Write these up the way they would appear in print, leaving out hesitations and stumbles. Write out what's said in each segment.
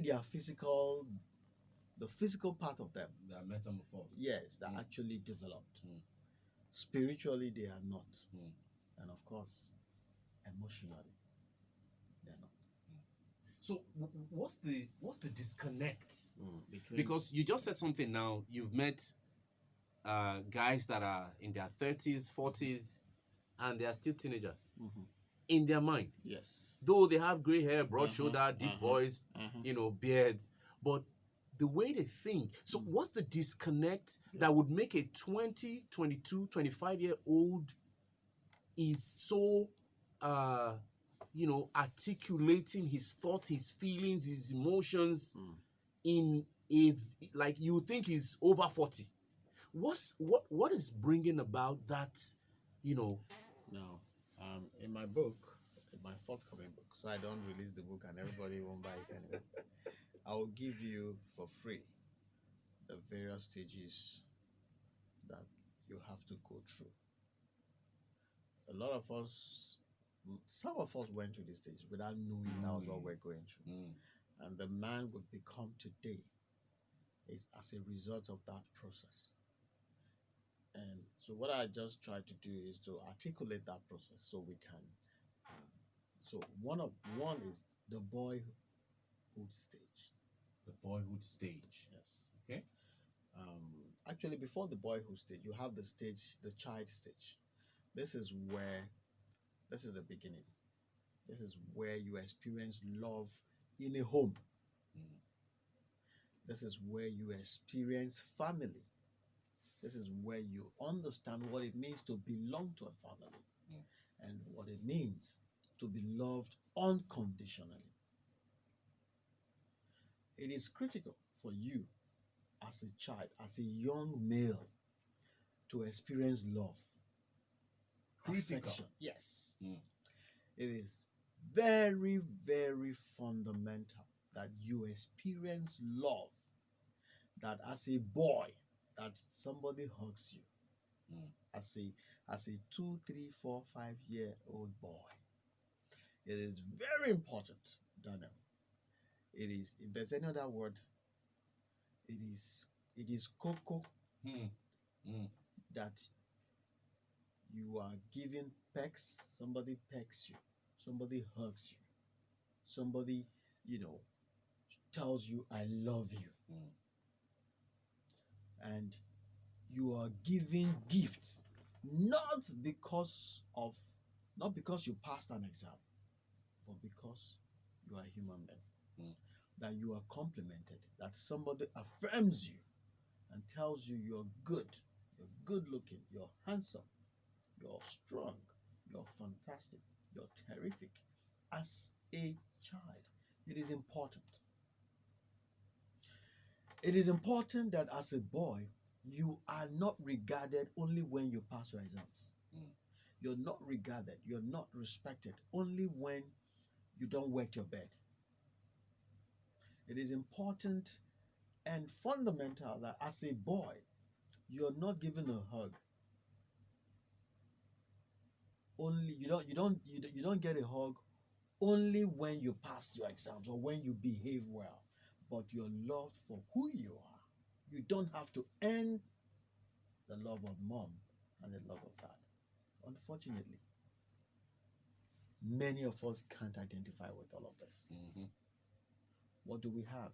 their the physical part of them, That metamorphose. yes, that actually developed. Spiritually, they are not, and of course, emotionally, they are not. So what's the disconnect Between, because you just said something now. You've met guys that are in their 30s, 40s, and they are still teenagers in their mind. yes, Though they have gray hair, broad shoulder, deep voice, beards, but the way they think. So what's the disconnect that would make a 20, 22, 25-year-old is so articulating his thoughts, his feelings, his emotions in a, like, you think he's over 40. What is bringing about that, Now, in my book, in my forthcoming book, so I don't release the book and everybody won't buy it anyway, I will give you for free the various stages that you have to go through. A lot of us, some of us went through this stage without knowing that was what we're going through. And the man we've become today is as a result of that process. And so what I just try to do is to articulate that process so we can. So one is the boyhood stage. The boyhood stage. Yes. Okay. Actually, before the boyhood stage, you have the child stage. This is the beginning. This is where you experience love in a home. This is where you experience family. This is where you understand what it means to belong to a family and what it means to be loved unconditionally. It is critical for you as a child, as a young male, to experience love. Critical. Affection. Yes. It is very, very fundamental that you experience love. That as a boy, that somebody hugs you. As a 2, 3, 4, 5-year-old boy. It is very important, Daniel. It is, if there's any other word, it is cocoa that you are given pecks, somebody pecks you, somebody hugs you, somebody, tells you, I love you. And you are given gifts, not because you passed an exam, but because you are a human being. That you are complimented, that somebody affirms you and tells you you're good looking, you're handsome, you're strong, you're fantastic, you're terrific. As a child, it is important. It is important that as a boy, you are not regarded only when you pass your exams. You're not regarded, you're not respected only when you don't wet your bed. It is important and fundamental that as a boy, you're not given a hug. Only you don't get a hug only when you pass your exams or when you behave well, but you're loved for who you are. You don't have to earn the love of mom and the love of dad. Unfortunately, many of us can't identify with all of this. What do we have?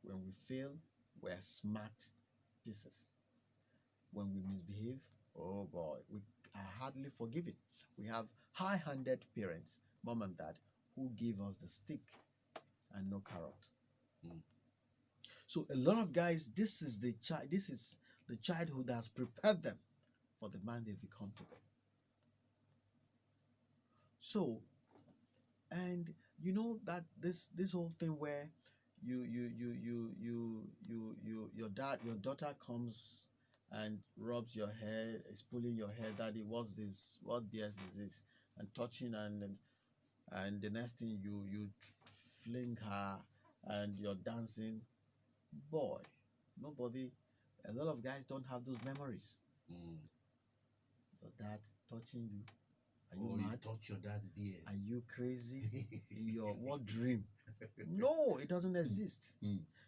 When we fail, we're smacked pieces. When we misbehave, oh boy, we are hardly forgiven. We have high-handed parents, mom and dad, who give us the stick and no carrot. So a lot of guys, this is the childhood that has prepared them for the man they've become today. So, and you know that this whole thing where your daughter comes and rubs your hair, is pulling your hair, daddy, what's this? What BS is this? And touching and the next thing you fling her and you're dancing. Boy, a lot of guys don't have those memories. Your dad touching you. Are you mad? You touch your dad's beard. Are you crazy? What dream No, it doesn't exist. Mm.